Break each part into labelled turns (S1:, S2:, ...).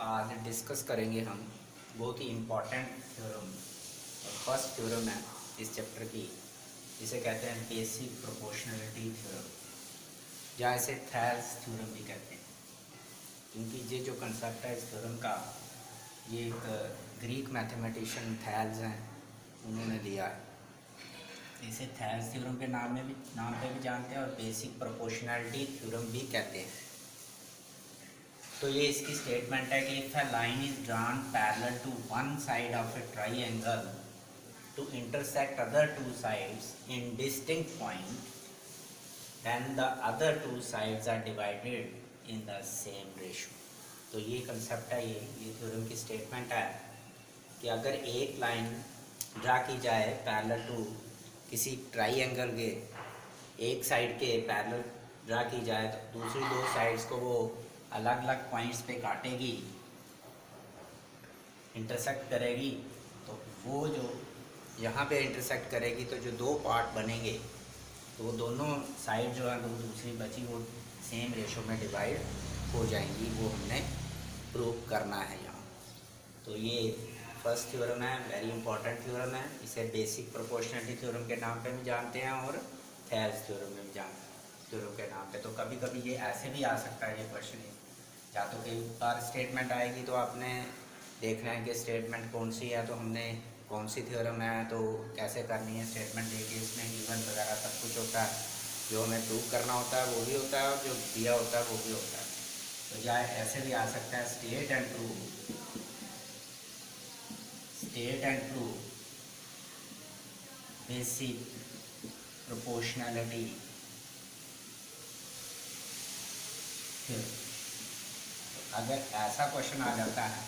S1: आज डिस्कस करेंगे हम बहुत ही इम्पॉर्टेंट थ्योरम और फर्स्ट थ्योरम है इस चैप्टर की, जिसे कहते हैं बेसिक प्रोपोर्शनलिटी थ्योरम, या इसे थेल्स थ्योरम भी कहते हैं, क्योंकि ये जो कंसेप्ट है इस थ्योरम का ये एक ग्रीक मैथमेटिशियन थेल्स हैं उन्होंने दिया है। इसे थेल्स थ्योरम के नाम पे भी जानते हैं और बेसिक प्रोपोर्शनलिटी थ्योरम भी कहते हैं। तो ये इसकी स्टेटमेंट है कि if a line is drawn parallel to one side of a triangle to intersect other two sides in distinct point, then the other two sides are divided in the same ratio. तो ये concept है, ये theorem की statement है कि अगर एक line draw की जाए पैरेलल टू किसी ट्राइएंगल के एक साइड के पैरेलल ड्रा की जाए तो दूसरी दो साइड्स को वो अलग अलग पॉइंट्स पे काटेगी, इंटरसेक्ट करेगी, तो वो जो यहाँ पे इंटरसेक्ट करेगी तो जो दो पार्ट बनेंगे तो वो दोनों साइड जो है वो दूसरी बची वो सेम रेशो में डिवाइड हो जाएंगी। वो हमने प्रूव करना है यहाँ। तो ये फर्स्ट थ्योरम है, वेरी इंपॉर्टेंट थ्योरम है। इसे बेसिक प्रोपोर्शनलिटी थ्योरम के नाम पे भी जानते हैं और थेल्स थ्योरम में भी जानते हैं थ्योरम के नाम पे। तो कभी कभी ये ऐसे भी आ सकता है ये क्वेश्चन, या तो कई बार स्टेटमेंट आएगी तो आपने देखना है कि स्टेटमेंट कौन सी है, तो हमने कौन सी थ्योरम है तो कैसे करनी है स्टेटमेंट देखिए। इसमें गिवन वगैरह सब कुछ होता है, जो हमें प्रूव करना होता है वो भी होता है और जो दिया होता है वो भी होता है। तो या ऐसे भी आ सकता है state and prove basic proportionality theorem. अगर ऐसा क्वेश्चन आ जाता है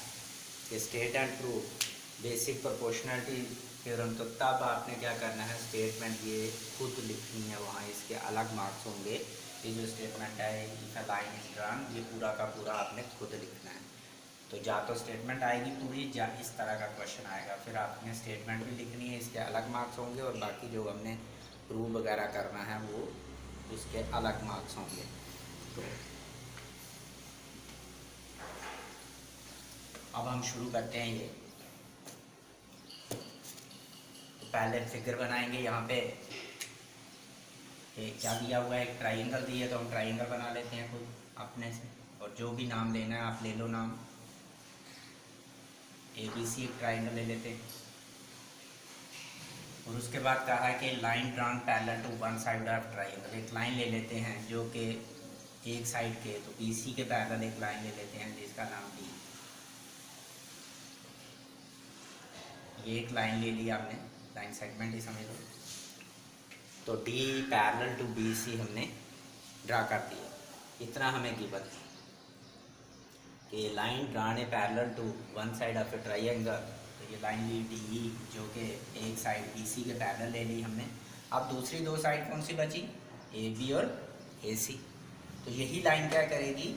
S1: कि state and prove basic proportionality theorem, तो तब आपने क्या करना है, स्टेटमेंट ये खुद लिखनी है, वहाँ इसके अलग मार्क्स होंगे। ये जो स्टेटमेंट है if a line is drawn, ये पूरा का पूरा आपने खुद लिखना है। तो या तो स्टेटमेंट आएगी पूरी या इस तरह का क्वेश्चन आएगा, फिर आपने स्टेटमेंट भी लिखनी है, इसके अलग मार्क्स होंगे, और बाकी जो हमने प्रूव वगैरह करना है वो उसके अलग मार्क्स होंगे। तो अब हम शुरू करते हैं ये। तो पहले फिगर बनाएंगे। यहाँ पे क्या दिया हुआ है, एक ट्राइंगल दी है तो हम ट्राइंगल बना लेते हैं खुद अपने से, और जो भी नाम लेना है आप ले लो नाम। ABC एक ट्राइंगल ले लेते हैं, और उसके बाद कहा है कि line drawn parallel to one side of triangle. एक लाइन ले लेते हैं जो कि एक साइड के, तो BC के पैरेलल एक लाइन ले लेते हैं जिसका नाम D। ये एक लाइन ले ली आपने, लाइन सेगमेंट ही समझ लो। तो D पैरेलल टू BC हमने ड्रा कर दिया। इतना हमें गिवन है कि line drawn a parallel to one side of a triangle. तो ये लाइन ली DE जो कि एक साइड BC के पैरेलल ले ली हमने। अब दूसरी दो साइड कौन सी बची, AB और AC। तो यही लाइन क्या करेगी,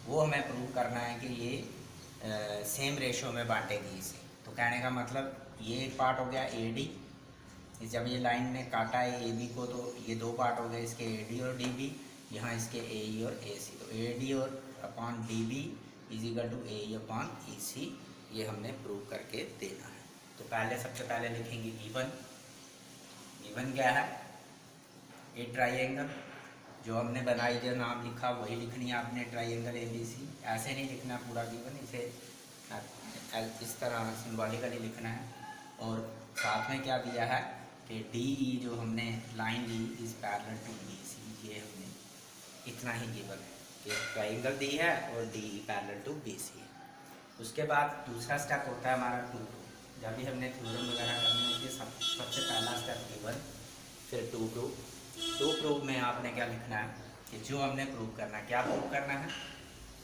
S1: वो हमें प्रूव करना है कि ये सेम रेशो में बांटेगी इसे। तो कहने का मतलब ये एक पार्ट हो गया AD, जब ये लाइन ने काटा है AB को तो ये दो पार्ट हो गए इसके AD और DB, यहाँ इसके AE और AC। तो AD और upon DB is equal to AE upon EC, ये हमने प्रूव करके देना है। तो सबसे पहले लिखेंगे गिवन क्या है, ए ट्राइंगल जो हमने बनाई, जो नाम लिखा वही लिखनी है आपने, ट्राइंगल ABC। ऐसे नहीं लिखना पूरा गिवन, इसे इस तरह सिंबॉलिकली लिखना है। और साथ में क्या दिया है कि DE जो हमने लाइन ली इज पैरेलल टू BC, ये हमने इतना ही गिवन है कि ट्राइंगल दी है और DE पैरेलल टू BC है। उसके बाद दूसरा स्टेप होता है हमारा टू प्रूव। जब भी हमने थ्योरम वगैरह करनी होती है सबसे पहला स्टेप गिवन, फिर टू प्रूव में आपने क्या लिखना है कि जो हमने प्रूव करना है, क्या प्रूव करना है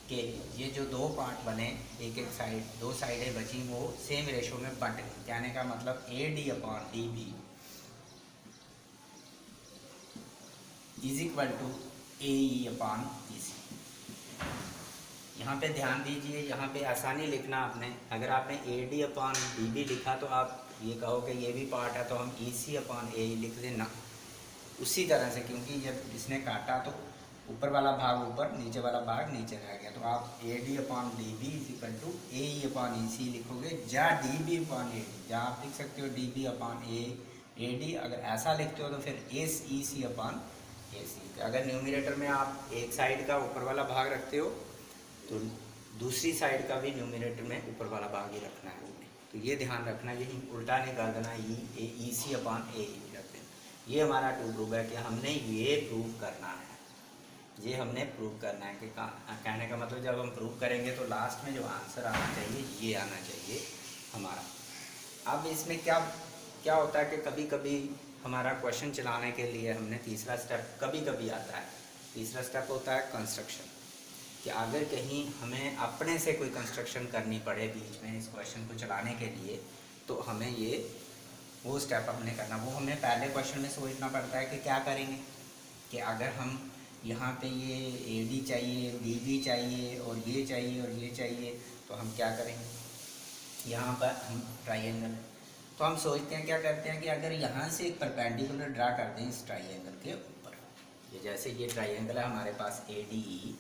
S1: कि ये जो दो पार्ट बने, एक साइड, दो साइडें बची, वो सेम रेशो में बंट गई। कहने का मतलब AD upon DB is equal to AE upon EC। यहाँ पे ध्यान दीजिए, यहाँ पे आसानी लिखना आपने। अगर आपने AD अपॉन DB लिखा तो आप ये कहो कि ये भी पार्ट है, तो हम EC अपॉन AE लिख देना उसी तरह से, क्योंकि जब इसने काटा तो ऊपर वाला भाग ऊपर, नीचे वाला भाग नीचे रह गया। तो आप A D upon D B is equal to A E upon E C लिखोगे, या D B upon A D, या आप लिख सकते हो D B upon A D. अगर ऐसा लिखते हो तो फिर S E C upon A सी। अगर न्यूमिनेटर में आप एक साइड का ऊपर वाला भाग रखते हो तो दूसरी साइड का भी न्यूमिनेटर में ऊपर वाला भाग ही रखना है। तो ये ध्यान रखना, यही उल्टा नहीं कर देना, ई सी अपॉन ए ई रख देना। ये हमारा टू प्रूव है कि हमने ये प्रूव करना है, ये हमने प्रूव करना है कि कहने का मतलब जब हम प्रूव करेंगे तो लास्ट में जो आंसर आना चाहिए ये आना चाहिए हमारा। अब इसमें क्या क्या होता है कि कभी कभी हमारा क्वेश्चन चलाने के लिए हमने तीसरा स्टेप कभी कभी आता है। तीसरा स्टेप होता है कंस्ट्रक्शन, कि अगर कहीं हमें अपने से कोई कंस्ट्रक्शन करनी पड़े बीच में इस क्वेश्चन को चलाने के लिए, तो हमें ये वो स्टेप हमने करना, वो हमें पहले क्वेश्चन में सोचना पड़ता है कि क्या करेंगे। कि अगर हम यहाँ पे ये ए डी चाहिए, डी बी चाहिए और ये चाहिए और ये चाहिए, तो हम क्या करेंगे। यहाँ पर हम ट्राइंगल, तो हम सोचते हैं क्या करते हैं कि अगर यहाँ से एक परपेंडिकुलर ड्रा कर दें इस ट्राइंगल के ऊपर, ये जैसे ये ट्राइंगल है हमारे पास ए डी ई,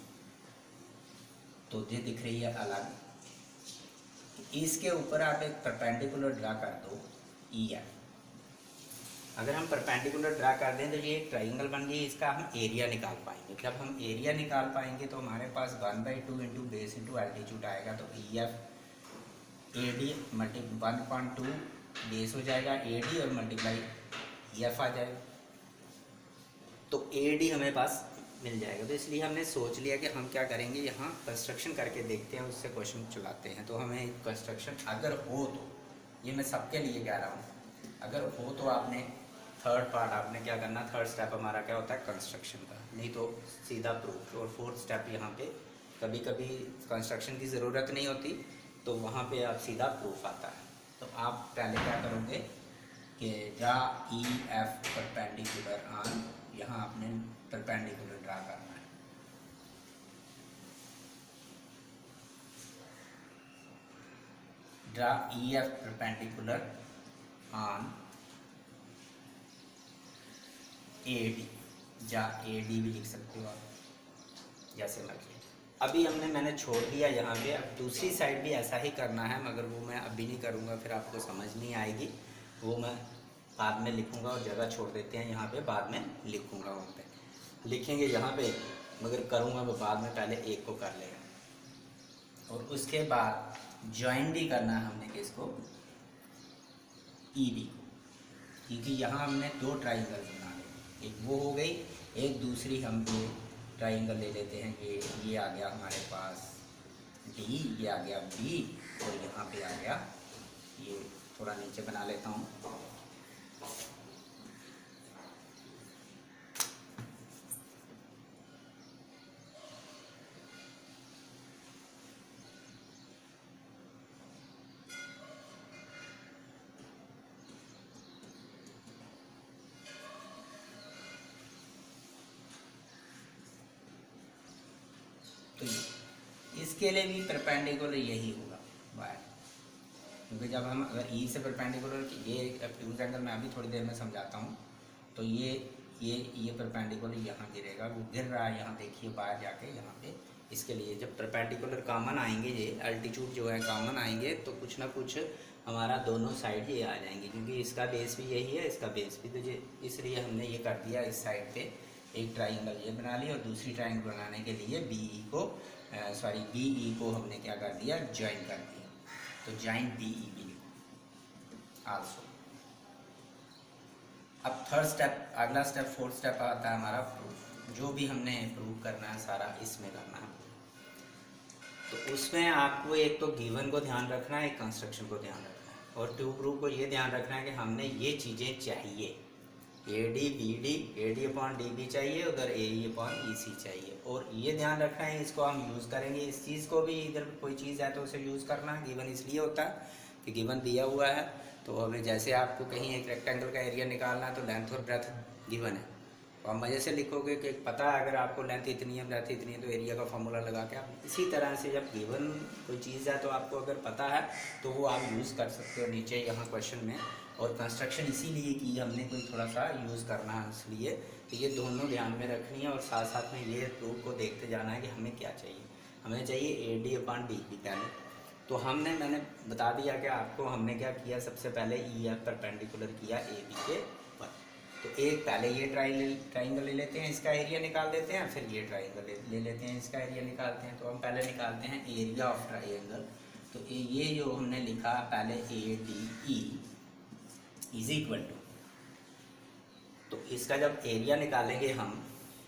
S1: तो ये दिख रही है अलग, इसके ऊपर आप एक परपेंडिकुलर ड्रा कर दो ई एफ। अगर हम परपेंडिकुलर ड्रा कर दें तो ये एक ट्राइंगल बन गई, इसका हम एरिया निकाल पाएंगे। जब हम एरिया निकाल पाएंगे तो हमारे पास 1/2 इंटू बेस इंटू एल्टीट्यूड आएगा। तो E F A D multi 1.2 base हो जाएगा ए डी और मल्टीप्लाई ई एफ आ जाएगा, तो ए डी हमें पास मिल जाएगा। तो इसलिए हमने सोच लिया कि हम क्या करेंगे, यहाँ कंस्ट्रक्शन करके देखते हैं, उससे क्वेश्चन चलाते हैं। तो हमें कंस्ट्रक्शन अगर हो तो, ये मैं सबके लिए कह रहा हूँ, अगर हो तो आपने थर्ड पार्ट आपने क्या करना, थर्ड स्टेप हमारा क्या होता है कंस्ट्रक्शन का, नहीं तो सीधा प्रूफ। और फोर्थ स्टेप यहाँ पे कभी कभी कंस्ट्रक्शन की ज़रूरत नहीं होती, तो वहाँ पे आप सीधा प्रूफ आता है। तो आप पहले क्या करोगे कि draw E F perpendicular on, यहाँ आपने परपेंडिकुलर ड्रा करना है। Draw E F perpendicular on A D, या ए डी भी लिख सकते हो आप, जैसे मर्जी। अभी मैंने छोड़ दिया यहाँ पे, अब दूसरी साइड भी ऐसा ही करना है, मगर वो मैं अभी नहीं करूँगा, फिर आपको समझ नहीं आएगी, वो मैं बाद में लिखूँगा। और जगह छोड़ देते हैं यहाँ पे, बाद में लिखूँगा, वहाँ पे लिखेंगे यहाँ पे, मगर करूँगा मैं बाद में, पहले एक को कर लेगा। और उसके बाद ज्वाइन भी करना है हमने किसको, ई बी को, क्योंकि यहाँ हमने दो ट्राइंगल बना ले, एक वो हो गई, एक दूसरी हम जो ट्राइंगल ले लेते हैं, ये आ गया हमारे पास डी, ये आ गया बी, और यहाँ पे आ गया, ये थोड़ा नीचे बना लेता हूँ। तो इसके लिए भी परपेंडिकुलर यही होगा वाई, क्योंकि जब हम अगर ई से परपेंडिकुलर, ये एक्यूज एंगल मैं अभी थोड़ी देर में समझाता हूँ, तो ये परपेंडिकुलर यहाँ गिरेगा, वो गिर रहा है यहाँ देखिए बाहर जाके यहाँ पे। इसके लिए जब परपेंडिकुलर कॉमन आएंगे, ये अल्टीट्यूड जो है कॉमन आएंगे, तो कुछ ना कुछ हमारा दोनों साइड ये आ जाएंगे, क्योंकि इसका बेस भी यही है, इसका बेस भी, तो ये इसलिए हमने ये कर दिया, इस साइड पे एक ट्राइंगल ये बना लिया, और दूसरी ट्राइंगल बनाने के लिए बीई को हमने क्या कर दिया, ज्वाइन कर दिया। तो ज्वाइन बीई बी आल्सो। अब थर्ड स्टेप, अगला स्टेप, फोर्थ स्टेप आता है हमारा प्रूफ। जो भी हमने प्रूव करना है सारा इसमें करना है। तो उसमें आपको एक तो गिवन को ध्यान रखना है, एक कंस्ट्रक्शन को ध्यान रखना है, और टू प्रूफ को ये ध्यान रखना है कि हमने ये चीज़ें चाहिए, A D B D, A D upon D B चाहिए, उधर ए ई अपॉन ई सी चाहिए। और ये ध्यान रखना है, इसको हम यूज़ करेंगे, इस चीज़ को भी, इधर कोई चीज़ है तो उसे यूज़ करना है। गिवन इसलिए होता है कि गिवन दिया हुआ है, तो हमें जैसे आपको कहीं एक रेक्टेंगल का एरिया निकालना है तो लेंथ और ब्रेथ गिवन है, तो आप मज़े से लिखोगे कि पता है अगर आपको लेंथ इतनी है, ब्रेथ इतनी है, तो एरिया का फॉर्मूला लगा के आप इसी तरह से जब गिवन कोई चीज़ है तो आपको अगर पता है तो वो आप यूज़ कर सकते हो नीचे यहाँ क्वेश्चन में। और कंस्ट्रक्शन इसीलिए की हमने कोई थोड़ा सा यूज़ करना है इसलिए, तो ये दोनों ध्यान में रखनी है और साथ साथ में ये प्रूफ को देखते जाना है कि हमें क्या चाहिए। हमें चाहिए AD/BD पहले। तो मैंने बता दिया कि आपको हमने क्या किया, सबसे पहले EF परपेंडिकुलर किया AB के ऊपर। तो एक पहले ये ट्राइंगल ले लेते हैं, इसका एरिया निकाल देते हैं, फिर ये ट्राइंगल ले लेते हैं, इसका एरिया निकालते हैं। तो हम पहले निकालते हैं एरिया ऑफ ट्राइंगल। तो ये जो हमने लिखा पहले ADE इज इक्वल टू, तो इसका जब एरिया निकालेंगे हम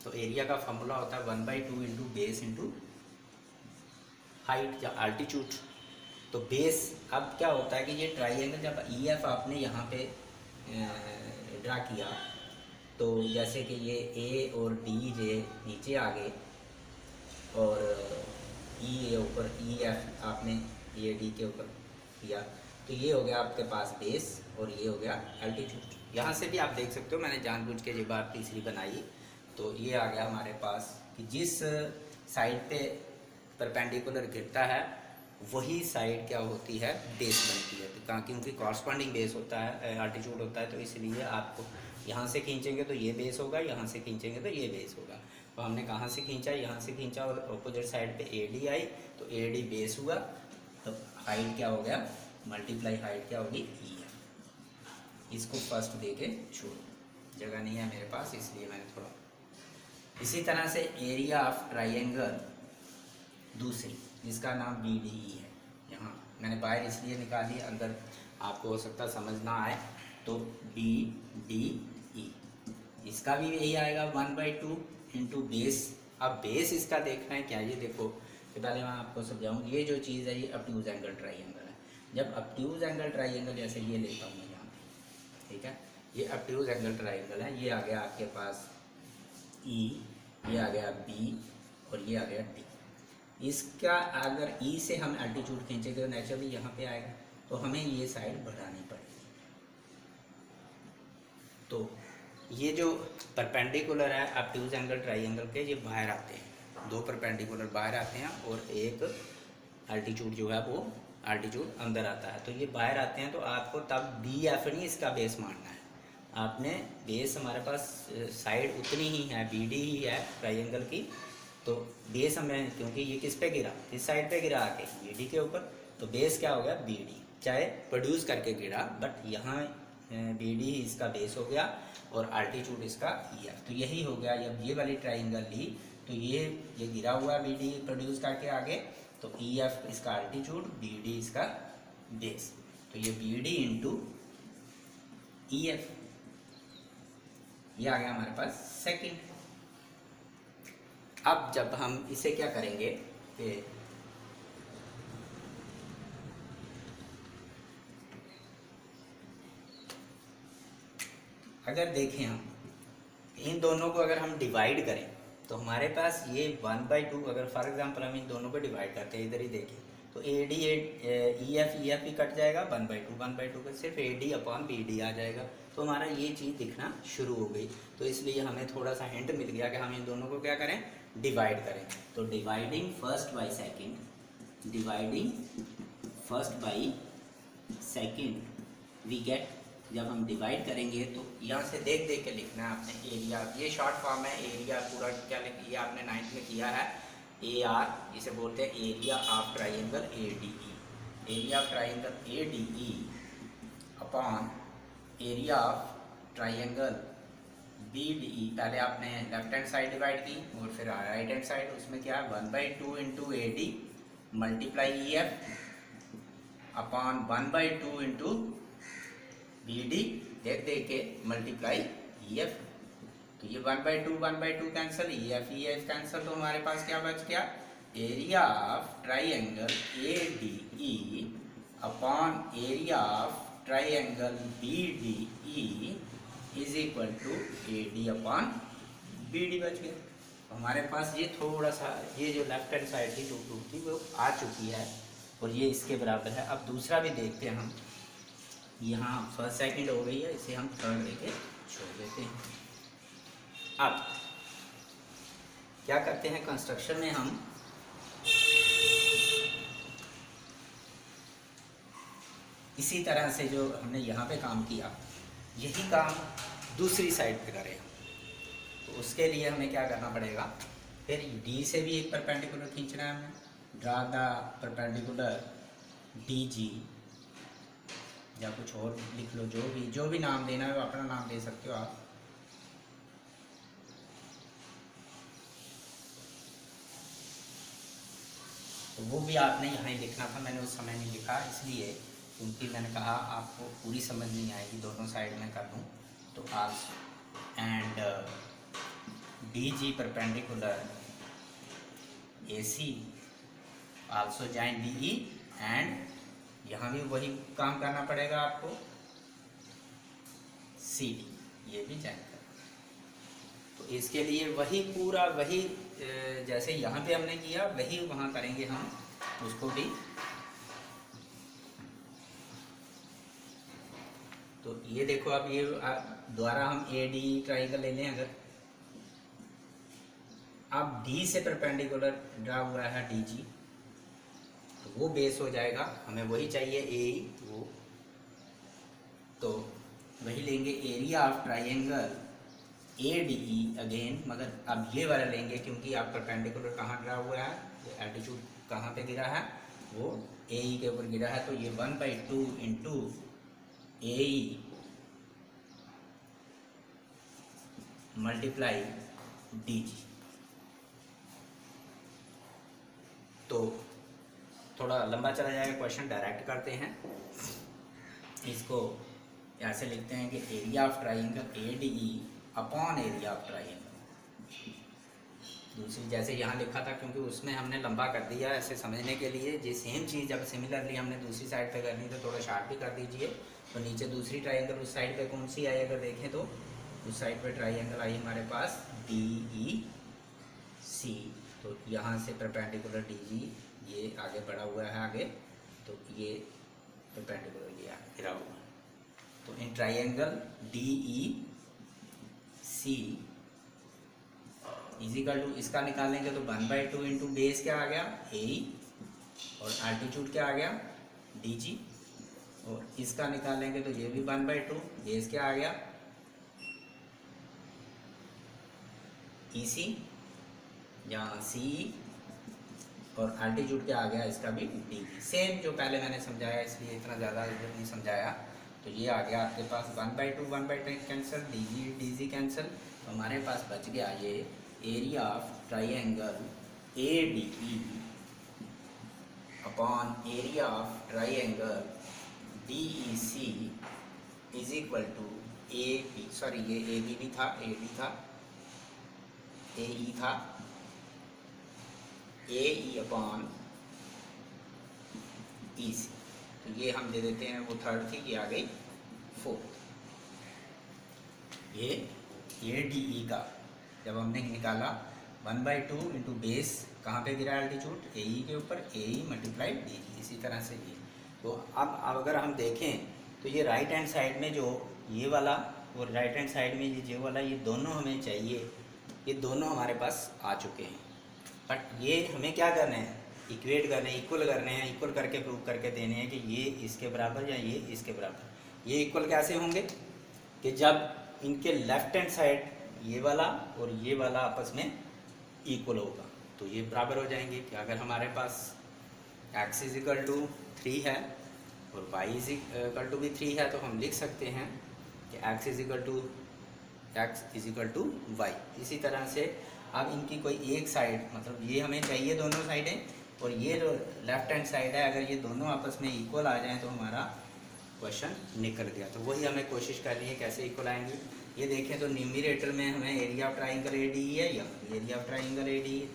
S1: तो एरिया का फॉर्मूला होता है 1/2 इंटू बेस इंटू हाइट या अल्टीट्यूड। तो बेस, अब क्या होता है कि ये ट्राइंगल जब EF आपने यहाँ पे ड्रा किया तो जैसे कि ये A और DJ नीचे आ गए और E ऊपर, EF आपने AD के ऊपर किया, तो ये हो गया आपके पास बेस और ये हो गया एल्टीट्यूड। यहाँ से भी आप देख सकते हो मैंने जानबूझ के ये बार तीसरी बनाई। तो ये आ गया हमारे पास कि जिस साइड पे परपेंडिकुलर गिरता है वही साइड क्या होती है, बेस बनती है। तो क्योंकि कॉरस्पॉन्डिंग बेस होता है, एल्टीट्यूड होता है, तो इसलिए आपको यहाँ से खींचेंगे तो ये बेस होगा, यहाँ से खींचेंगे तो ये बेस होगा। तो हमने कहाँ से खींचा, यहाँ से खींचा और अपोजिट साइड पे AD आई तो AD बेस हुआ। तो हाइट क्या हो गया, मल्टीप्लाई हाइट क्या होगी, EF। इसको फर्स्ट दे के छोड़ो, जगह नहीं है मेरे पास इसलिए मैंने थोड़ा। इसी तरह से एरिया ऑफ ट्राइंगल दूसरी जिसका नाम BDE है, यहाँ मैंने बाहर इसलिए निकाली, अंदर आपको हो सकता समझ ना आए। तो BDE इसका भी यही आएगा 1/2 इंटू बेस। अब बेस इसका देखना है क्या, ये देखो कि पहले मैं आपको समझाऊँ। ये जो चीज़ है ये ऑब्ट्यूज एंगल ट्राइंगल है। जब ऑब्ट्यूज एंगल ट्राइंगल जैसे ये लेता हूँ मैं यहाँ पे, ठीक है, ये ऑब्ट्यूज एंगल ट्राइंगल है। ये आ गया आपके पास E, ये आ गया B और ये आ गया D। इसका अगर E से हम एल्टीट्यूड खींचेंगे तो नेचुरली यहाँ पे आएगा, तो हमें ये साइड बढ़ानी पड़ेगी। तो ये जो परपेंडिकुलर है ऑब्ट्यूज एंगल ट्राइंगल के, ये बाहर आते हैं, दो परपेंडिकुलर बाहर आते हैं और एक एल्टीट्यूड जो है वो एल्टीट्यूड अंदर आता है। तो ये बाहर आते हैं तो आपको तब BF नहीं इसका बेस मानना है। आपने बेस, हमारे पास साइड उतनी ही है, BD ही है ट्राइंगल की, तो बेस हमें, क्योंकि ये किस पे गिरा, इस साइड पे गिरा आके BD के ऊपर, तो बेस क्या हो गया BD, चाहे प्रोड्यूस करके गिरा बट यहाँ BD ही इसका बेस हो गया और एल्टीट्यूड इसका EF। तो यही हो गया, जब ये वाली ट्राइंगल ली तो ये गिरा हुआ BD प्रोड्यूस करके आगे, तो EF इसका एल्टीट्यूड, BD इसका बेस। तो ये BD इंटू EF, ये आ गया हमारे पास सेकंड। अब जब हम इसे क्या करेंगे कि अगर देखें हम इन दोनों को अगर हम डिवाइड करें तो हमारे पास ये 1/2, अगर फॉर एग्जांपल हम इन दोनों को डिवाइड करते हैं, इधर ही देखें तो AD EF ही कट जाएगा, 1/2 का सिर्फ AD/BD आ जाएगा। तो हमारा ये चीज़ दिखना शुरू हो गई। तो इसलिए हमें थोड़ा सा हिंट मिल गया कि हम इन दोनों को क्या करें, डिवाइड करें। तो dividing first by second we get, जब हम डिवाइड करेंगे तो यहाँ से देख देख के लिखना है आपने एरिया। ये शॉर्ट फॉर्म है, एरिया पूरा क्या लिखा आपने 9th में किया है, AR, जिसे बोलते हैं area of triangle ADE। Area of triangle ADE upon area of triangle BDE। पहले आपने लेफ्ट हैंड साइड डिवाइड की और फिर राइट हैंड साइड, उसमें क्या है 1/2 into AD multiply EF upon 1/2 into BD देख देख के मल्टीप्लाई EF। तो ये 1/2 कैंसिल, EF कैंसिल, तो हमारे पास क्या बच गया, area of triangle ADE upon area of triangle BDE is equal to AD upon BD बच गया। तो हमारे पास ये थोड़ा सा, ये जो लेफ्ट हैंड साइड थी टू थी वो आ चुकी है और ये इसके बराबर है। अब दूसरा भी देखते हैं हम, यहाँ फर्स्ट सेकंड हो गई है, इसे हम थर्ड लेके छोड़ देते हैं। अब क्या करते हैं कंस्ट्रक्शन में, हम इसी तरह से जो हमने यहाँ पे काम किया यही काम दूसरी साइड पे करें। तो उसके लिए हमें क्या करना पड़ेगा, फिर डी से भी एक परपेंडिकुलर खींचना है हमें। Draw the perpendicular D G, या कुछ और लिख लो, जो भी नाम देना है वो अपना नाम दे सकते हो आप। तो वो भी आपने यहाँ ही लिखना था, मैंने उस समय नहीं लिखा इसलिए, क्योंकि मैंने कहा आपको पूरी समझ नहीं आएगी, दोनों साइड में कर दूँ। तो आप and D G perpendicular A C also join D E, and यहाँ भी वही काम करना पड़ेगा आपको, सी डी ये भी जॉइन कर। तो इसके लिए वही पूरा वही जैसे यहाँ पे हमने किया वही वहाँ करेंगे हम उसको भी। तो ये देखो अब ये दोबारा हम ए डी ट्राइंगल ले लें। अगर अब डी से परपेंडिकुलर ड्रा हुआ है डी जी, तो वो बेस हो जाएगा, हमें वही चाहिए ए वो, तो वही लेंगे area of triangle A D E again, मगर अब ये वाला लेंगे क्योंकि आप परपेंडिकुलर कहाँ ड्रा हुआ है, एल्टीट्यूड कहाँ पे गिरा है, वो ए ई के ऊपर गिरा है। तो ये 1/2 इंटू ए ई मल्टीप्लाई डी जी। तो थोड़ा लंबा चला जाएगा क्वेश्चन, डायरेक्ट करते हैं इसको। ऐसे लिखते हैं कि area of triangle A D E upon area of triangle. दूसरी जैसे यहाँ लिखा था, क्योंकि उसमें हमने लंबा कर दिया ऐसे समझने के लिए, ये सेम चीज़ जब सिमिलरली हमने दूसरी साइड पे करनी तो थोड़ा शार्ट भी कर दीजिए। तो नीचे दूसरी ट्राइंगल उस साइड पे कौन सी आई, अगर देखें तो उस साइड पे ट्राइंगल आई हमारे पास डी ई सी। तो यहाँ से परपेंडिकुलर डी जी ये आगे बढ़ा हुआ है आगे, तो ये परपेंडिकुलर ये गिरा हुआ है। तो in triangle D E C is equal to इसका निकालेंगे तो 1/2 इंटू बेस क्या आ गया ए, और एल्टीट्यूड क्या आ गया डी जी, और इसका निकालेंगे तो ये भी 1/2, बेस क्या आ गया ई सी, यहाँ सी, और एल्टीट्यूड क्या आ गया इसका भी डी। सेम जो पहले मैंने समझाया, इसलिए इतना ज़्यादा नहीं समझाया। तो ये आ गया आपके पास 1/2 कैंसिल, डी जी कैंसिल, तो हमारे पास बच गया ये area of triangle A D E upon area of triangle D E C is equal to A B, sorry ये ए बी भी था, ए डी था, ए ई था, ए ई अपॉन ई सी। तो ये हम दे देते हैं, वो थर्ड थी, ये आ गई फोर्थ। ये डी ई का जब हमने निकाला 1/2 इंटू बेस कहाँ पे गिरा एल्टीट्यूड ए ई के ऊपर, ए ई मल्टीप्लाई डी जी, इसी तरह से ये। तो अब अगर हम देखें तो ये राइट हैंड साइड में जो ये वाला और राइट हैंड साइड में ये वाला, ये दोनों हमें चाहिए, ये दोनों हमारे पास आ चुके हैं। बट ये हमें क्या करना है, इक्वेट करने, इक्वल करने हैं, इक्वल करके प्रूव करके देने हैं कि ये इसके बराबर या ये इसके बराबर। ये इक्वल कैसे होंगे कि जब इनके लेफ्ट हैंड साइड ये वाला और ये वाला आपस में इक्वल होगा तो ये बराबर हो जाएंगे। कि अगर हमारे पास x इजिकल टू 3 है और y इजिकल टू भी 3 है, तो हम लिख सकते हैं कि x इजिकल टू y। इसी तरह से अब इनकी कोई एक साइड, मतलब ये हमें चाहिए दोनों साइडें, और ये जो लेफ्ट हैंड साइड है, अगर ये दोनों आपस में इक्वल आ जाएं तो हमारा क्वेश्चन निकल गया। तो वही हमें कोशिश करनी है कैसे इक्वल आएंगे। ये देखें तो न्यूमरेटर में हमें area of triangle A D है, या area of triangle A D है,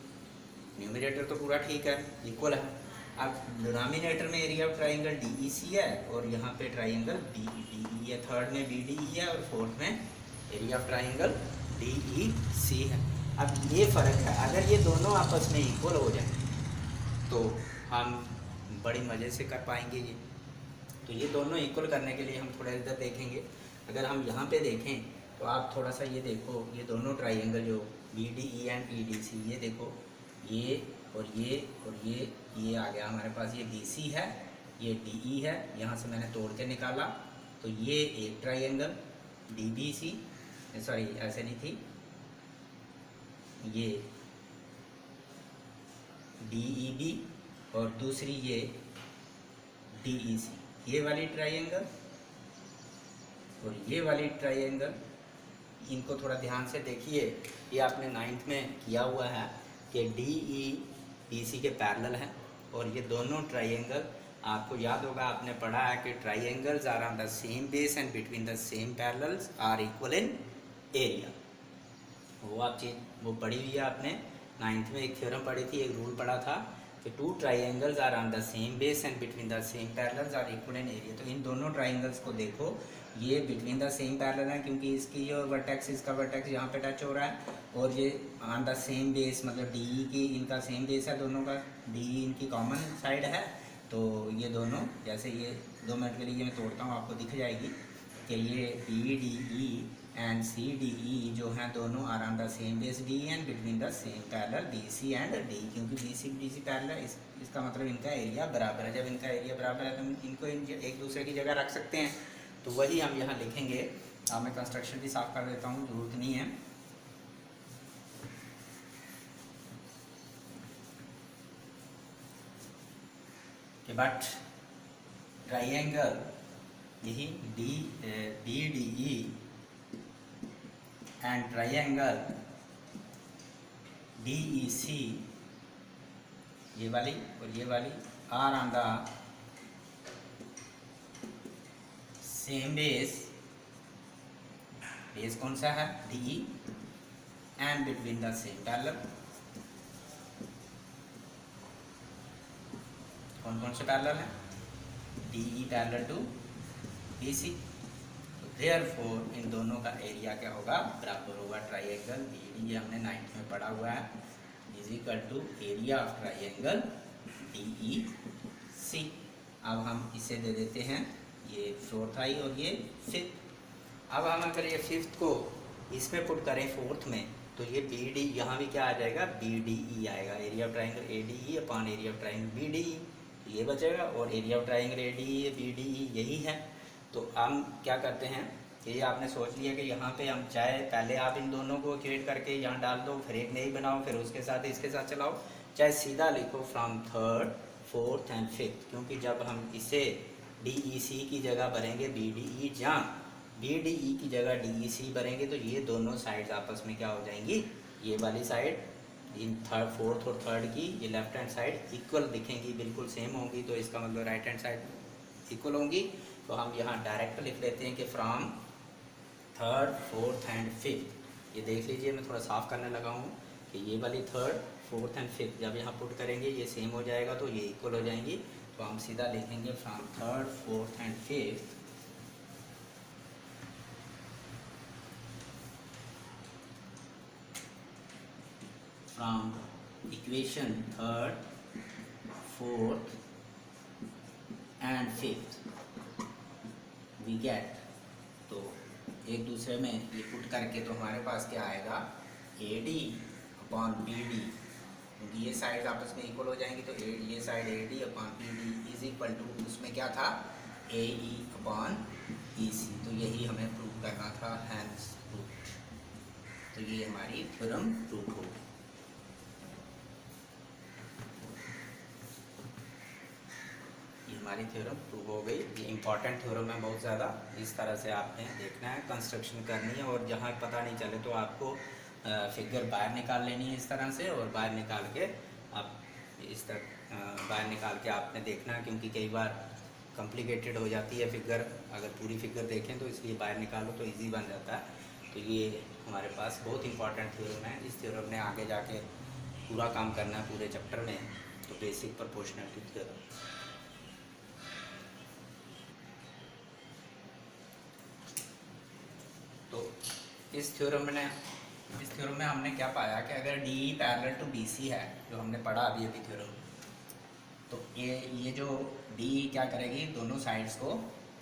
S1: न्यूमरेटर तो पूरा ठीक है, इक्वल है। अब डिनोमिनेटर में area of triangle D E C है, और यहाँ पे ट्राइंगल डी ई है, थर्ड में बी डी ई है, और फोर्थ में area of triangle D E C है। अब ये फ़र्क है, अगर ये दोनों आपस में इक्वल हो जाए तो हम बड़ी मज़े से कर पाएंगे ये। तो ये दोनों इक्वल करने के लिए हम थोड़ा इधर देखेंगे। अगर हम यहाँ पे देखें तो तो आप थोड़ा सा ये देखो, ये दोनों ट्राइंगल जो B D E and E D C, ये देखो, ये और ये और ये आ गया हमारे पास, ये बी सी है, ये डी ई है, यहाँ से मैंने तोड़ के निकाला, तो ये एक triangle D B C, sorry ऐसे नहीं थी, ये डी ई बी और दूसरी ये डी ई सी, ये वाली ट्राइंगल और ये वाली ट्राइंगल। इनको थोड़ा ध्यान से देखिए, ये आपने 9th में किया हुआ है कि डी ई बी सी के पैरेलल हैं, और ये दोनों ट्राइंगल आपको याद होगा, आपने पढ़ा है कि triangles are on the same base and between the same parallels are equal in area. वो आप चीज़ वो पढ़ी हुई है आपने 9th में, एक थ्योरम पढ़ी थी, एक रूल पढ़ा था कि two triangles are on the same base and between the same parallels are equal in area. तो इन दोनों ट्राइंगल्स को देखो, ये बिटवीन द सेम पैरेलल है क्योंकि इसकी जो वर्टेक्स, इसका वर्टेक्स यहाँ पे टच हो रहा है, और ये ऑन द सेम बेस, मतलब डी ई की इनका सेम बेस है दोनों का, डी ई इनकी कॉमन साइड है। तो ये दोनों, जैसे ये 2 मिनट के लिए मैं तोड़ता हूँ, आपको दिख जाएगी कि ये B D E and C D E जो हैं दोनों are on the same base D and between the same parallel B C and D, क्योंकि B C D C parallel, इसका मतलब इनका एरिया बराबर है। जब इनका एरिया बराबर है तो हम इनको एक दूसरे की जगह रख सकते हैं, तो वही हम यहाँ लिखेंगे। अब मैं कंस्ट्रक्शन भी साफ कर देता हूँ, जरूरत नहीं है। कि बट ट्राइंगल यही D D E and triangle D E C, ये वाली और ये वाली, are on the same base, base कौन सा है, D E, and between the same parallel, कौन कौन से पैरेलल है, D E parallel to B C. तो देयरफॉर इन दोनों का एरिया क्या होगा, बराबर होगा ट्राइंगल बी डी, ये हमने 9th में पढ़ा हुआ है, is equal to area of triangle D E C. अब हम इसे दे देते हैं, ये 4th आई और ये 5th। अब हम अगर ये 5th को इसमें पुट करें 4th में, तो ये बी डी, यहाँ भी क्या आ जाएगा, बी डी ई आएगा, area of triangle A D E upon area of triangle B D E, तो ये बचेगा, और area of triangle A D E B D E यही है। तो हम क्या करते हैं, ये आपने सोच लिया कि यहाँ पे हम चाहे पहले आप इन दोनों को इक्वेट करके यहाँ डाल दो, फिर एक नई बनाओ, फिर उसके साथ इसके साथ चलाओ, चाहे सीधा लिखो from 3rd 4th and 5th, क्योंकि जब हम इसे डी ई सी की जगह भरेंगे बी डी ई, जहाँ बी डी ई की जगह डी ई सी भरेंगे, तो ये दोनों साइड्स आपस में क्या हो जाएंगी, ये वाली साइड इन 3rd 4th और 3rd की ये लेफ्ट हैंड साइड इक्वल दिखेंगी, बिल्कुल सेम होंगी, तो इसका मतलब राइट हैंड साइड इक्वल होंगी। तो हम यहाँ डायरेक्ट लिख लेते हैं कि from 3rd 4th and 5th, ये देख लीजिए, मैं थोड़ा साफ करने लगा हूँ कि ये वाली 3rd 4th एंड 5th जब यहाँ पुट करेंगे ये सेम हो जाएगा, तो ये इक्वल हो जाएंगी। तो हम सीधा लिखेंगे from 3rd 4th and 5th from equation 3rd 4th and 5th we get, तो एक दूसरे में ये पुट करके तो हमारे पास क्या आएगा, A D upon B D, क्योंकि ये साइड आपस में इक्वल हो जाएंगी, तो ये side A D upon B D is equal to, उसमें क्या था, ए ई अपॉन ई सी। तो यही हमें प्रूव करना था, हैंस प्रूफ। तो ये हमारी थ्योरम प्रूव हो गई। हमारी थ्योरम प्रूव हो गई। ये इंपॉर्टेंट थ्योरम है बहुत ज़्यादा, इस तरह से आपने देखना है, कंस्ट्रक्शन करनी है, और जहाँ पता नहीं चले तो आपको फिगर बाहर निकाल लेनी है इस तरह से, और बाहर निकाल के आप इस तरह बाहर निकाल के आपने देखना है, क्योंकि कई बार कॉम्प्लिकेटेड हो जाती है फिगर, अगर पूरी फिगर देखें तो इसलिए बाहर निकालो तो इजी बन जाता है। तो ये हमारे पास बहुत इंपॉर्टेंट थ्योरम है, इस थ्योरम ने आगे जाके पूरा काम करना है पूरे चैप्टर में। तो बेसिक प्रोपोर्शनलिटी थ्योरम, तो इस थ्योरम में हमने क्या पाया कि अगर D parallel to B C है, जो हमने पढ़ा अभी थ्योरम, तो ये जो डी क्या करेगी, दोनों साइड्स को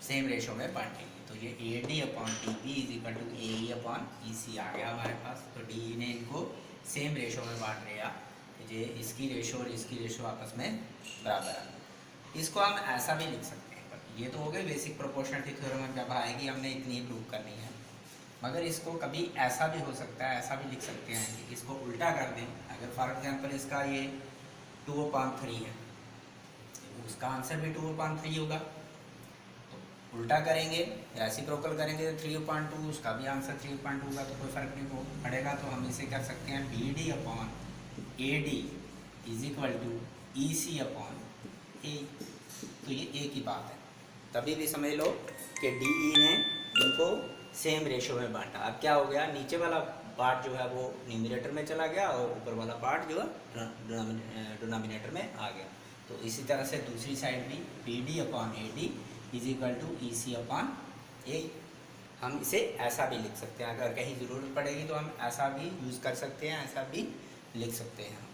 S1: सेम रेशो में बांटेगी। तो ये A D upon D B is equal to A E upon E C आ गया हमारे पास। तो डी ने इनको सेम रेशो में बांट लिया, ये इसकी रेशो और इसकी रेशो आपस में बराबर है। इसको हम ऐसा भी लिख सकते हैं, ये तो हो गई बेसिक प्रोपोर्शनलिटी थ्योरम जब आएगी हमने इतनी ही प्रूव करनी है। मगर इसको कभी ऐसा भी हो सकता है, ऐसा भी लिख सकते हैं कि इसको उल्टा कर दें। अगर फॉर एग्जांपल इसका ये 2/3 है, उसका आंसर भी 2/3 होगा, तो उल्टा करेंगे, रेसिप्रोकल करेंगे तो 3/2, उसका भी आंसर 3/2 होगा, तो कोई फ़र्क नहीं पड़ेगा। तो हम इसे कर सकते हैं B D upon A D is equal to E C upon A. तो ये ए की बात है, तभी भी समझ लो कि डी ई ने इनको सेम रेशो में बांटा। अब क्या हो गया, नीचे वाला पार्ट जो है वो न्यूमरेटर में चला गया और ऊपर वाला पार्ट जो है डिनोमिनेटर में आ गया। तो इसी तरह से दूसरी साइड भी B D upon A D is equal to E C upon A. हम इसे ऐसा भी लिख सकते हैं, अगर कहीं ज़रूरत पड़ेगी तो हम ऐसा भी यूज़ कर सकते हैं, ऐसा भी लिख सकते हैं।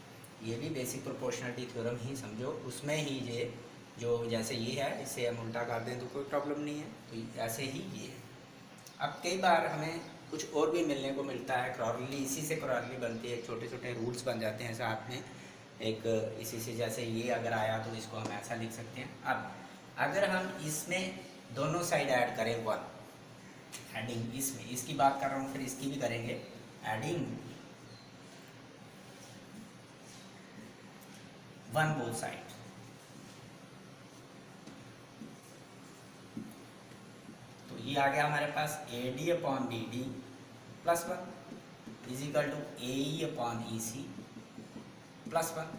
S1: ये भी बेसिक प्रोपोर्शनलिटी थ्योरम ही समझो, उसमें ही ये जो जैसे ये है इसे हम उल्टा कर दें तो कोई प्रॉब्लम नहीं है, तो ऐसे ही ये है। अब कई बार हमें कुछ और भी मिलने को मिलता है, क्रॉरली, इसी से क्रॉरली बनती है, छोटे छोटे रूल्स बन जाते हैं साथ में। एक इसी से जैसे ये अगर आया तो इसको हम ऐसा लिख सकते हैं। अब अगर हम इसमें दोनों साइड ऐड करें 1, एडिंग, इसमें इसकी बात कर रहा हूँ, फिर इसकी भी करेंगे, एडिंग 1 बोथ साइड। तो ये आ गया हमारे पास A D upon B D plus 1 is equal to A E upon E C plus 1।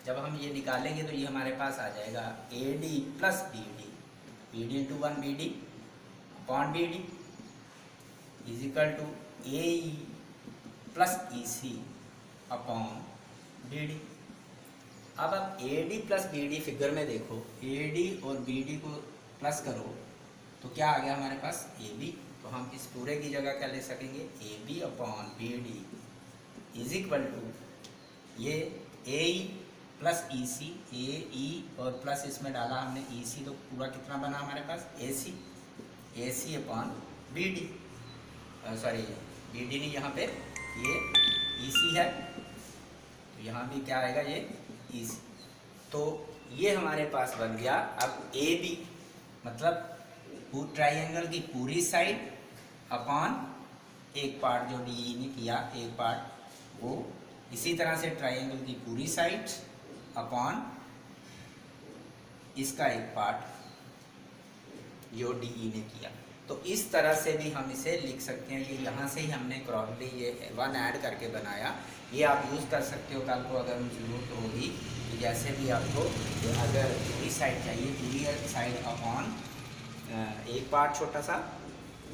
S1: जब हम ये निकालेंगे तो ये हमारे पास आ जाएगा A D plus B D into 1 B D upon B D is equal to A E plus E C upon B D. अब आप A D plus B D figure में देखो, ए डी और बी डी को plus करो तो क्या आ गया हमारे पास ए बी। तो हम इस पूरे की जगह क्या ले सकेंगे, A B upon B D is equal to ये ए ई प्लस ई सी, ए ई और प्लस इसमें डाला हमने ई सी, तो पूरा कितना बना हमारे पास A C upon B D, sorry B D नहीं, यहाँ पे ये ई सी है, तो यहाँ भी क्या आएगा ये ई सी। तो ये हमारे पास बन गया अब ए बी, मतलब ट्राइंगल की पूरी साइड अपॉन एक पार्ट जो डी ने किया, एक पार्ट वो, इसी तरह से ट्राइंगल की पूरी साइड अपॉन इसका एक पार्ट जो डी ने किया। तो इस तरह से भी हम इसे लिख सकते हैं कि यहाँ से ही हमने क्रॉसली ये 1 ऐड करके बनाया। ये आप यूज़ कर सकते हो कल को अगर ज़रूरत होगी, तो जैसे भी आपको अगर पूरी साइड चाहिए, पूरी साइड अपॉन एक पार्ट छोटा सा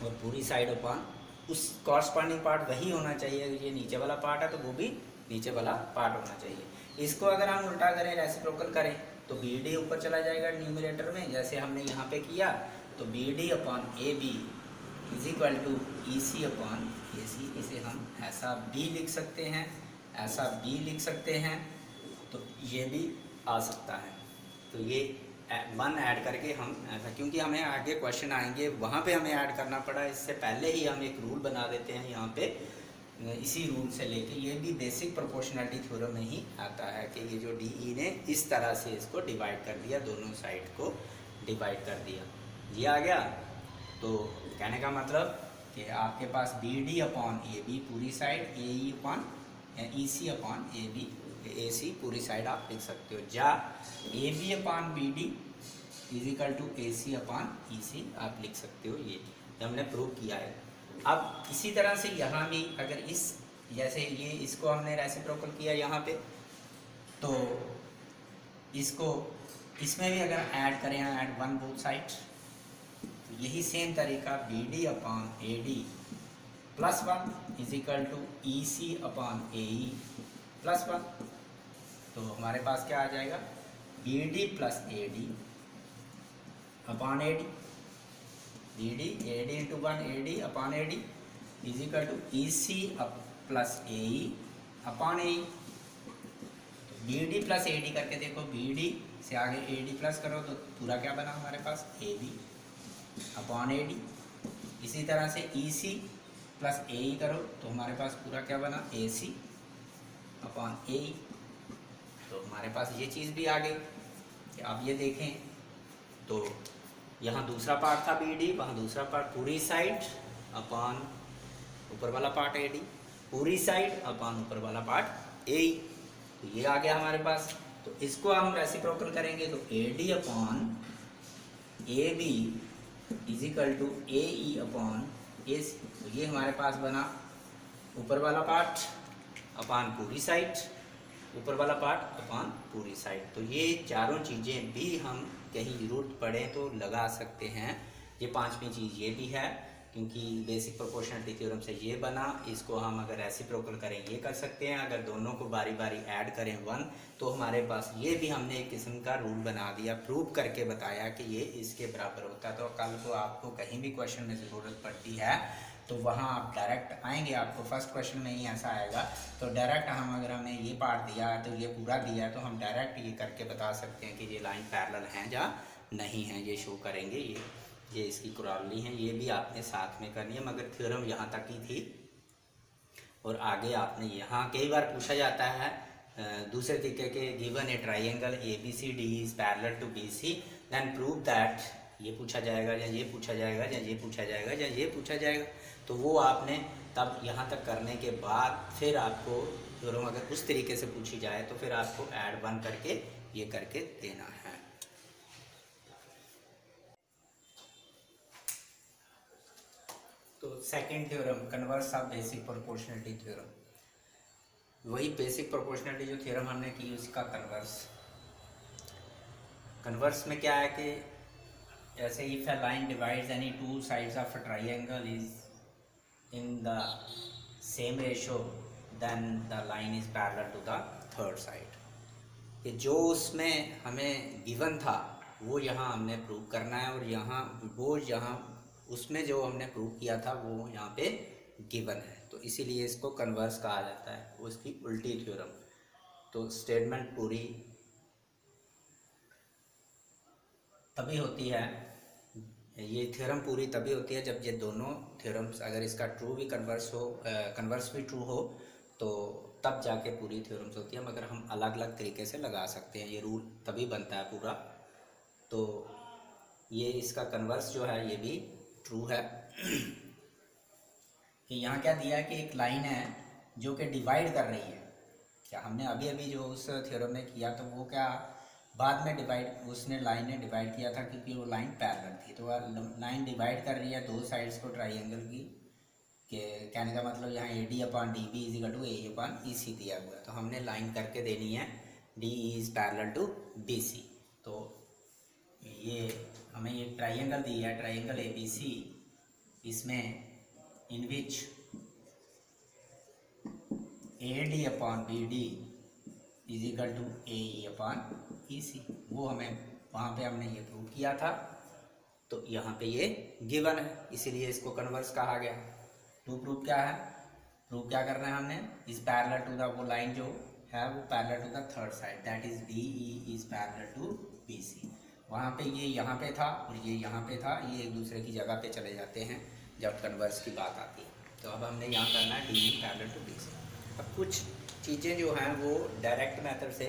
S1: और पूरी साइड अपॉन उस कॉरस्पॉन्डिंग पार्ट वही होना चाहिए। ये नीचे वाला पार्ट है तो वो भी नीचे वाला पार्ट होना चाहिए। इसको अगर हम उल्टा करें, रेसिप्रोकल करें, तो बी डी ऊपर चला जाएगा न्यूमरेटर में, जैसे हमने यहाँ पे किया। तो B D upon A B is equal to E C upon A C. इसे हम ऐसा भी लिख सकते हैं, ऐसा भी लिख सकते हैं, तो ये भी आ सकता है। तो ये 1 ऐड करके हम ऐसा, क्योंकि हमें आगे क्वेश्चन आएंगे वहाँ पे हमें ऐड करना पड़ा, इससे पहले ही हम एक रूल बना देते हैं यहाँ पे, इसी रूल से लेके। ये भी बेसिक प्रोपोर्शनलिटी थ्योरम में ही आता है कि ये जो डी ई ने इस तरह से इसको डिवाइड कर दिया, दोनों साइड को डिवाइड कर दिया, ये आ गया। तो कहने का मतलब कि आपके पास B D upon A B पूरी side, A E upon E C upon A B, A C पूरी साइड आप लिख सकते हो, या A B upon B D is equal to A C upon E C आप लिख सकते हो। ये हमने प्रूव किया है। अब इसी तरह से यहाँ भी अगर इस, जैसे ये इसको हमने रेसिप्रोकल किया यहाँ पे, तो इसको इसमें भी अगर ऐड करें, ऐड 1 बोथ साइड, तो यही सेम तरीका B D upon A D plus 1 is equal to E C upon A E plus 1। तो हमारे पास क्या आ जाएगा, B D plus A D upon A D, B D A D into 1 A D upon A D is equal to E C plus A E upon A E. B D plus A D करके देखो, B D से आगे ए D plus करो तो पूरा क्या बना हमारे पास, A B upon A D. इसी तरह से ई सी प्लस ए ई करो तो हमारे पास पूरा क्या बना, ए सी अपॉन ए ई। तो हमारे पास ये चीज़ भी आ गई कि आप ये देखें तो यहाँ दूसरा पार्ट था बी डी, वहाँ दूसरा पार्ट पूरी साइड अपॉन ऊपर वाला पार्ट ए डी, पूरी साइड अपॉन ऊपर वाला पार्ट ए ई। तो ये आ गया हमारे पास। तो इसको हम रेसिप्रोकल करेंगे तो A D upon A B is equal to A E upon A C. तो ये हमारे पास बना ऊपर वाला पार्ट अपॉन पूरी साइड, ऊपर वाला पार्ट अपॉन पूरी साइड। तो ये चारों चीज़ें भी हम कहीं ज़रूरत पड़े तो लगा सकते हैं। ये पांचवी चीज़ ये भी है क्योंकि बेसिक प्रोपोर्शनलिटी थ्योरम से ये बना, इसको हम अगर रेसिप्रोकल करें ये कर सकते हैं। अगर दोनों को बारी बारी ऐड करें 1 तो हमारे पास ये भी हमने एक किस्म का रूल बना दिया, प्रूव करके बताया कि ये इसके बराबर होता है। तो कल को आपको कहीं भी क्वेश्चन में ज़रूरत पड़ती है तो वहाँ आप डायरेक्ट आएंगे, आपको फर्स्ट क्वेश्चन में ही ऐसा आएगा तो डायरेक्ट हम अगर हमें ये पार्ट दिया है तो ये पूरा दिया है तो हम डायरेक्ट ये करके बता सकते हैं कि ये लाइन पैरेलल हैं या नहीं है, ये शो करेंगे। ये इसकी कुराली है, ये भी आपने साथ में करनी है, मगर थ्योरम यहाँ तक ही थी और आगे आपने यहाँ कई बार पूछा जाता है दूसरे तरीके के, given a triangle A B C D is parallel to B C then prove that, ये पूछा जाएगा या ये पूछा जाएगा या ये पूछा जाएगा या ये पूछा जाएगा। तो वो आपने तब यहाँ तक करने के बाद फिर आपको थ्योरम अगर उस तरीके से पूछी जाए तो फिर आपको ऐड 1 करके ये करके देना है। तो second theorem converse of basic proportionality theorem, वही बेसिक प्रोपोर्शनलिटी जो थ्योरम हमने की उसका कन्वर्स में क्या है कि ऐसे if a line divides any two sides of a triangle is in the same ratio then the line is parallel to the third side. कि जो उसमें हमें गिवन था वो यहाँ हमने प्रूव करना है और यहाँ उसमें जो हमने प्रूव किया था वो यहाँ पे गिवन है, तो इसीलिए इसको कन्वर्स कहा जाता है, उसकी उल्टी थ्योरम। तो स्टेटमेंट पूरी तभी होती है, ये थ्योरम पूरी तभी होती है जब ये दोनों थ्योरम्स अगर इसका ट्रू भी कन्वर्स भी ट्रू हो तो तब जाके पूरी थ्योरम्स होती है, मगर हम अलग अलग तरीके से लगा सकते हैं, ये रूल तभी बनता है पूरा। तो ये इसका कन्वर्स जो है ये भी ट्रू है कि यहाँ क्या दिया है कि एक लाइन है जो कि डिवाइड कर रही है। क्या हमने अभी अभी जो उस थ्योरम में किया तो वो क्या बाद में डिवाइड उसने लाइन ने डिवाइड किया था क्योंकि वो लाइन पैरेलल थी। तो लाइन डिवाइड कर रही है दो साइड्स को ट्राइंगल की, के कहने का मतलब यहाँ A D upon D B is equal to A upon E C दिया हुआ है, तो हमने लाइन करके देनी है D is parallel to B C. तो ये हमें ये ट्राइंगल दिया है, ट्राइंगल ए बी सी, इसमें in which A D upon B D is equal to A E upon E C, वो हमें वहाँ पे हमने ये प्रूव किया था। तो यहाँ पे ये गिवन है इसीलिए इसको कन्वर्स कहा गया। टू प्रूफ क्या है, प्रूफ क्या करना है हमने, इज पैरेलल टू द, वो लाइन जो है वो parallel to the third side that is D E is parallel to B C. वहाँ पे ये यहाँ पे था और ये यहाँ पे था, ये एक दूसरे की जगह पे चले जाते हैं जब कन्वर्स की बात आती है। तो अब हमने यहाँ करना है D E parallel to B C. अब कुछ चीज़ें जो हैं वो डायरेक्ट मेथड से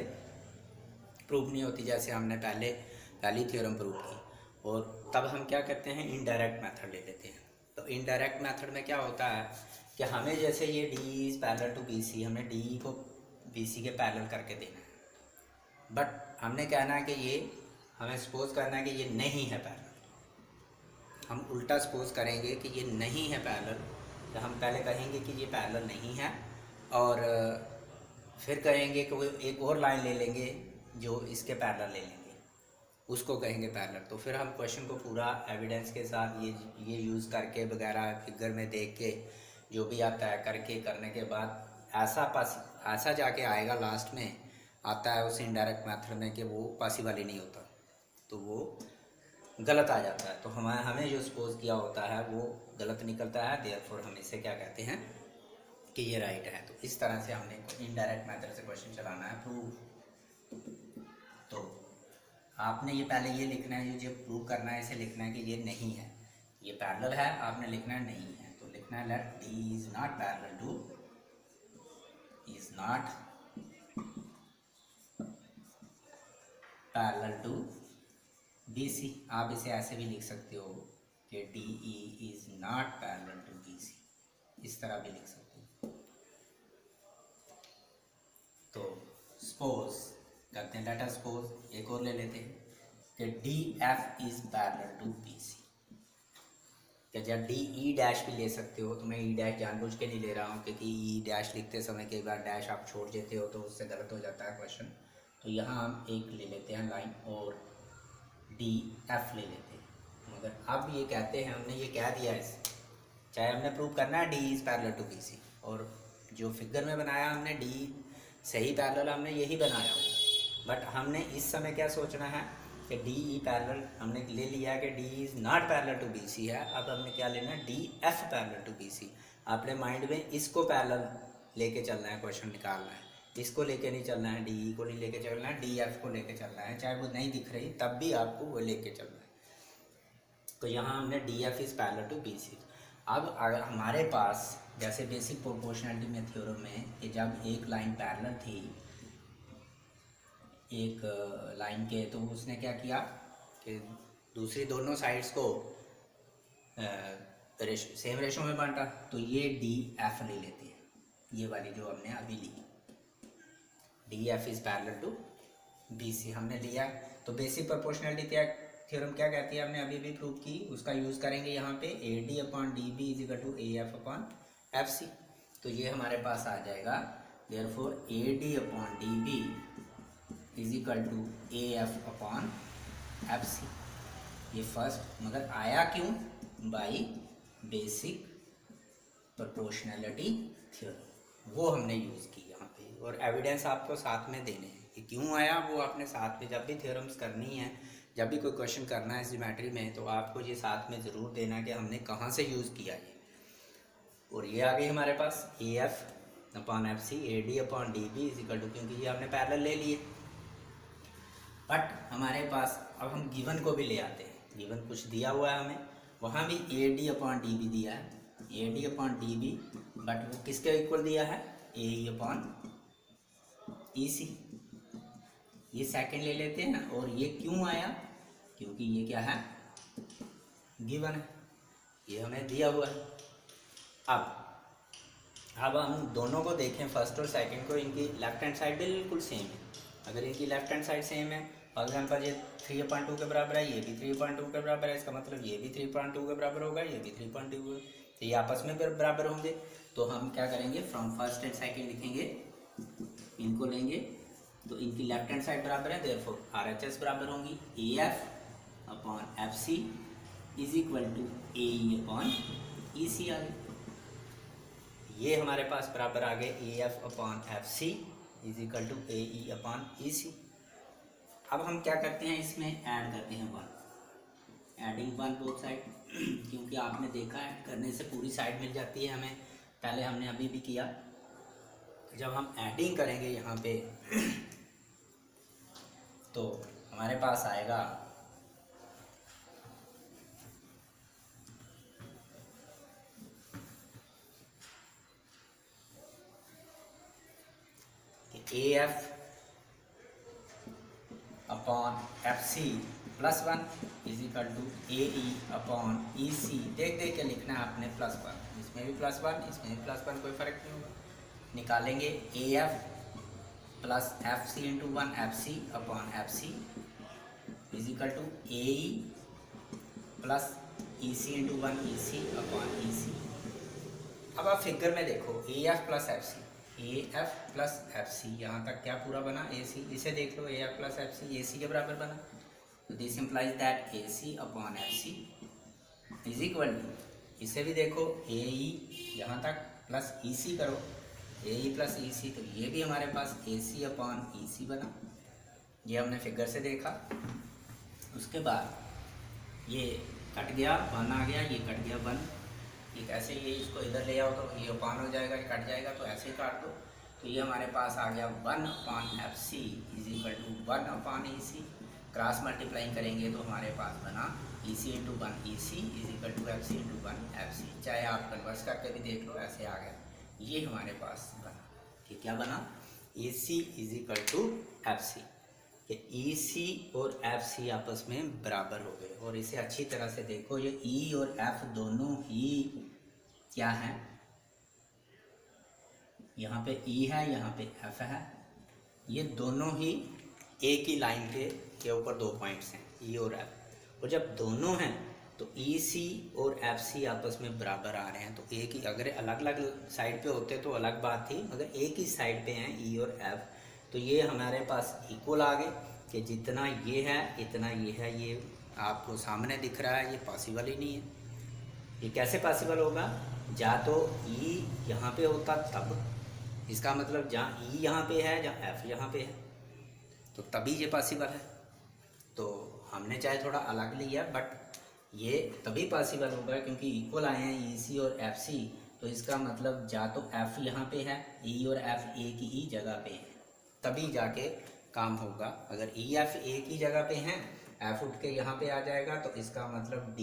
S1: प्रूव नहीं होती, जैसे हमने पहली थ्योरम प्रूव की, और तब हम क्या करते हैं इनडायरेक्ट मेथड ले लेते हैं। तो इनडायरेक्ट मेथड में क्या होता है कि हमें जैसे ये D is parallel to B C, हमें डी को बी सी के पैरेलल करके देना है, बट हमने कहना है कि ये हमें सपोज करना है कि ये नहीं है पैरेलल। हम उल्टा सपोज करेंगे कि ये नहीं है पैरेलल, तो हम पहले कहेंगे कि ये पैरेलल नहीं है और फिर कहेंगे कि वो एक और लाइन ले लेंगे जो इसके पैरेलल ले लेंगे, उसको कहेंगे पैरेलल। तो फिर हम क्वेश्चन को पूरा एविडेंस के साथ ये यूज़ करके वगैरह फिगर में देख के जो भी आता है करने के बाद ऐसा जाके आएगा, लास्ट में आता है उस इनडायरेक्ट मेथड में कि वो पॉसिबल ही नहीं होता, तो वो गलत आ जाता है। तो हमें जो सपोज किया होता है वो गलत निकलता है, देयरफॉर हम इसे क्या कहते हैं कि ये राइट है। तो इस तरह से हमने इनडायरेक्ट मेथड से क्वेश्चन चलाना है प्रूव। तो आपने ये पहले ये लिखना है, जो प्रूव करना है इसे लिखना है कि ये नहीं है, ये पैरेलल है, आपने लिखना नहीं है, तो लिखना है let D is not parallel to, is not parallel to B C. आप इसे ऐसे भी लिख सकते हो कि D E is not parallel to B C, इस तरह भी लिख सकते हो। तो सपोज करते हैं, लेट अस सपोज एक और ले लेते हैं कि D F is parallel to B C. या डी ई डैश भी ले सकते हो, तो मैं ई डैश जानबूझ के नहीं ले रहा हूँ क्योंकि ई डैश लिखते समय कई बार डैश आप छोड़ देते हो तो उससे गलत हो जाता है क्वेश्चन। तो यहाँ हम एक ले लेते हैं लाइन और डी एफ ले लेते हैं। मगर अब ये कहते हैं, हमने ये कह दिया है, चाहे हमने प्रूव करना है D is parallel to B C, और जो फिगर में बनाया हमने डी सही पैरेलल हमने यही बनाया, बट हमने इस समय क्या सोचना है कि डी ई पैरेलल हमने ले लिया है कि D is not parallel to B C है। अब हमने क्या लेना है, D F parallel to B C. अपने माइंड में इसको पैरेलल लेके चलना है, क्वेश्चन निकालना है, इसको लेके नहीं चलना है, डी ई को नहीं लेके चलना है, डी एफ को लेके चलना है, चाहे वो नहीं दिख रही तब भी आपको वो लेके चलना है। तो यहाँ हमने D F is parallel to B C. अब अगर हमारे पास जैसे बेसिक प्रोपोर्शनलिटी में थ्योरम में कि जब एक लाइन पैरेलल थी एक लाइन के, तो उसने क्या किया कि दूसरी दोनों साइड्स को सेम रेशो में बांटा। तो ये डी एफ ले लेते हैं, ये वाली जो हमने अभी ली, D F is parallel to B C हमने लिया। तो बेसिक प्रोपोर्शनलिटी थ्योरम क्या कहती है, हमने अभी भी प्रूव की, उसका यूज़ करेंगे यहाँ पे, A D upon D B is equal to A F upon F C. तो ये हमारे पास आ जाएगा, therefore A D upon D B is equal to A F upon F C. ये फर्स्ट, मगर आया क्यों, बाई बेसिक प्रोपोर्शनलिटी थ्योरम, वो हमने यूज़ की यहाँ पे, और एविडेंस आपको साथ में देने हैं कि क्यों आया, वो आपने साथ में, जब भी थ्योरम्स करनी है, जब भी कोई क्वेश्चन करना है ज्योमेट्री में, तो आपको ये साथ में ज़रूर देना कि हमने कहाँ से यूज़ किया ये। और ये आ गई हमारे पास A F upon F C, A D upon D B is equal to, क्योंकि ये हमने पैरेलल ले लिए। बट हमारे पास अब हम गिवन को भी ले आते हैं, गिवन कुछ दिया हुआ है हमें, वहाँ भी A D upon D B दिया है, A D upon D B, but वो किसके इक्वल दिया है, ए ई अपॉन ई सी। ये सेकंड ले लेते हैं, और ये क्यों आया, क्योंकि ये क्या है, गिवन है, ये हमें दिया हुआ है। अब हम दोनों को देखें, फर्स्ट और सेकंड को, इनकी लेफ्ट हैंड साइड बिल्कुल सेम है। अगर इनकी लेफ्ट हैंड साइड सेम है, फॉर एग्जाम्पल ये 3/2 के बराबर है, ये भी 3/2 के बराबर है, इसका मतलब ये भी 3/2 के बराबर होगा, ये भी 3/2, तो ये आपस में बराबर होंगे। तो हम क्या करेंगे, फ्रॉम फर्स्ट एंड सेकंड लिखेंगे, इनको लेंगे, तो इनकी लेफ्ट हैंड साइड बराबर है, देयरफॉर RHS बराबर होंगी A F upon F C is equal to A E upon E C आ गई। ये हमारे पास बराबर आ गए A F upon F C is equal to A E upon E C. अब हम क्या करते हैं, इसमें ऐड करते हैं 1, एडिंग 1 बोथ साइड, क्योंकि आपने देखा है करने से पूरी साइड मिल जाती है हमें, पहले हमने अभी भी किया। जब हम एडिंग करेंगे यहाँ पे तो हमारे पास आएगा A F upon F C plus 1 is equal to A E upon E C. देख देख के लिखना है आपने +1, इसमें भी +1, इसमें भी +1, कोई फ़र्क नहीं होगा। निकालेंगे A F plus F C into 1 F C upon F C is equal to A E plus E C into 1 E C upon E C. अब आप फिगर में देखो, A F plus F C, A F plus F C, यहाँ तक क्या पूरा बना, A C. इसे देख लो, A F plus F C A C के बराबर बना, तो this implies that A C upon F C is equal to, इसे भी देखो, ए ई यहाँ तक प्लस ई सी करो, ए ई प्लस ई सी, तो ये भी हमारे पास ए सी अपॉन ई सी बना। ये हमने फिगर से देखा। उसके बाद ये कट गया, 1 आ गया, ये कट गया 1, ठीक, ऐसे ये इसको इधर ले आओ तो ये अपॉन हो जाएगा, ये कट जाएगा, तो ऐसे ही काट दो। तो ये हमारे पास आ गया 1 upon F C is equal to 1 upon E C. Cross multiplying करेंगे तो हमारे पास बना EC into 1 EC is equal to FC into 1 FC। चाहे आप कन्वर्स करके भी देख लो, ऐसे आ गया। ये हमारे पास बना कि क्या बना, EC is equal to FC। कि EC और FC आपस में बराबर हो गए। और इसे अच्छी तरह से देखो, ये E और F दोनों ही क्या है, यहाँ पे E है, यहाँ पे F है। ये दोनों ही एक ही लाइन के ऊपर दो पॉइंट्स हैं, E और F। और जब दोनों हैं तो EC और FC आपस में बराबर आ रहे हैं। तो एक ही, अगर अलग अलग साइड पे होते तो अलग बात थी, मगर एक ही साइड पे हैं E और F, तो ये हमारे पास इक्वल आ गए कि जितना ये है इतना ये है। ये आपको सामने दिख रहा है, ये पॉसिबल ही नहीं है। ये कैसे पॉसिबल होगा, या तो E यहाँ पे होता तब, इसका मतलब जहाँ E यहाँ पे है, जहाँ F यहाँ पे है, तो तभी ये पॉसिबल है। तो हमने चाहे थोड़ा अलग लिया, बट ये तभी पॉसिबल होगा क्योंकि इक्वल आए हैं EC और FC। तो इसका मतलब या तो F यहाँ पे है, E और F एक ही जगह पे है, तभी जाके काम होगा। अगर E F एक ही जगह पे हैं, F उठ के यहाँ पे आ जाएगा, तो इसका मतलब D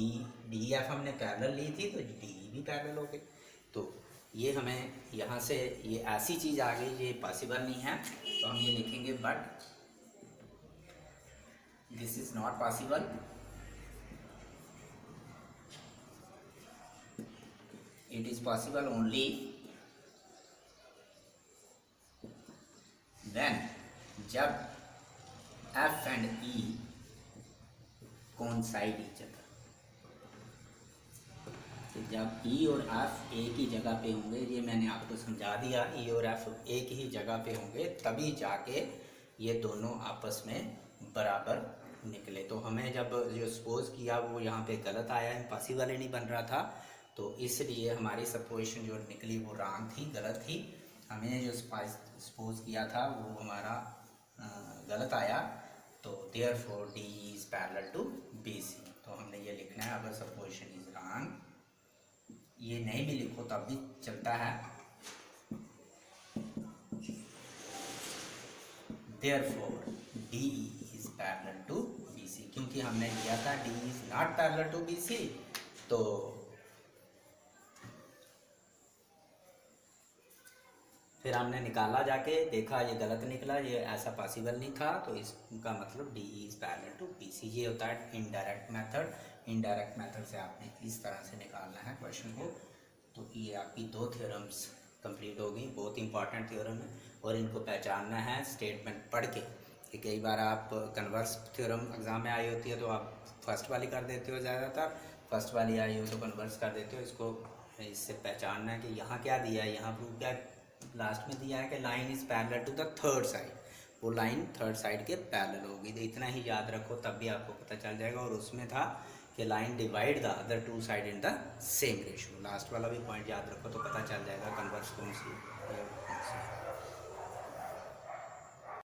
S1: F हमने पैरेलल ली थी, तो D भी पैरेलल हो गए। तो ये हमें यहाँ से ये ऐसी चीज़ आ गई, ये पॉसिबल नहीं है। तो हम ये लिखेंगे, but this is not possible. It is possible only when, जब F and E coincide each other. जब E और F एक ही जगह पे होंगे, ये मैंने आपको समझा दिया, E और F एक ही जगह पे होंगे तभी जाके ये दोनों आपस में बराबर निकले। तो हमें जब जो सपोज किया वो यहाँ पे गलत आया, इम्पॉसिबल ही नहीं बन रहा था, तो इसलिए हमारी सपोजिशन जो निकली वो रॉन्ग थी, गलत थी। हमें जो सपोज किया था वो हमारा गलत आया। तो therefore D is parallel to BC। तो हमने ये लिखना है, अगर सपोजिशन इज रॉन्ग, ये नहीं भी लिखो तब भी चलता है। Therefore D is parallel to BC, क्योंकि हमने लिया था D is not parallel to BC। तो फिर हमने निकाला, जाके देखा ये गलत निकला, ये ऐसा पॉसिबल नहीं था। तो इसका मतलब D is parallel to BC। ये होता है इनडायरेक्ट मेथड। इनडायरेक्ट मेथड से आपने इस तरह से निकालना है क्वेश्चन को। तो ये आपकी दो थ्योरम्स कंप्लीट हो गई, बहुत इंपॉर्टेंट थ्योरम है, और इनको पहचानना है स्टेटमेंट पढ़ के। कि कई बार आप कन्वर्स थ्योरम एग्जाम में आई होती है तो आप फर्स्ट वाली कर देते हो, ज़्यादातर फर्स्ट वाली आई हो तो कन्वर्स कर देते हो। इसको इससे पहचानना है कि यहाँ क्या दिया है, यहाँ प्रूव क्या लास्ट में दिया है कि line is parallel to the third side. वो लाइन थर्ड साइड के पैरेलल होगी। तो इतना ही याद रखो, तब भी आपको पता चल जाएगा। और उसमें था कि line divide the other two side in the same ratio. Last वाला भी पॉइंट याद रखो तो पता चल जाएगा कन्वर्स कौन सी है।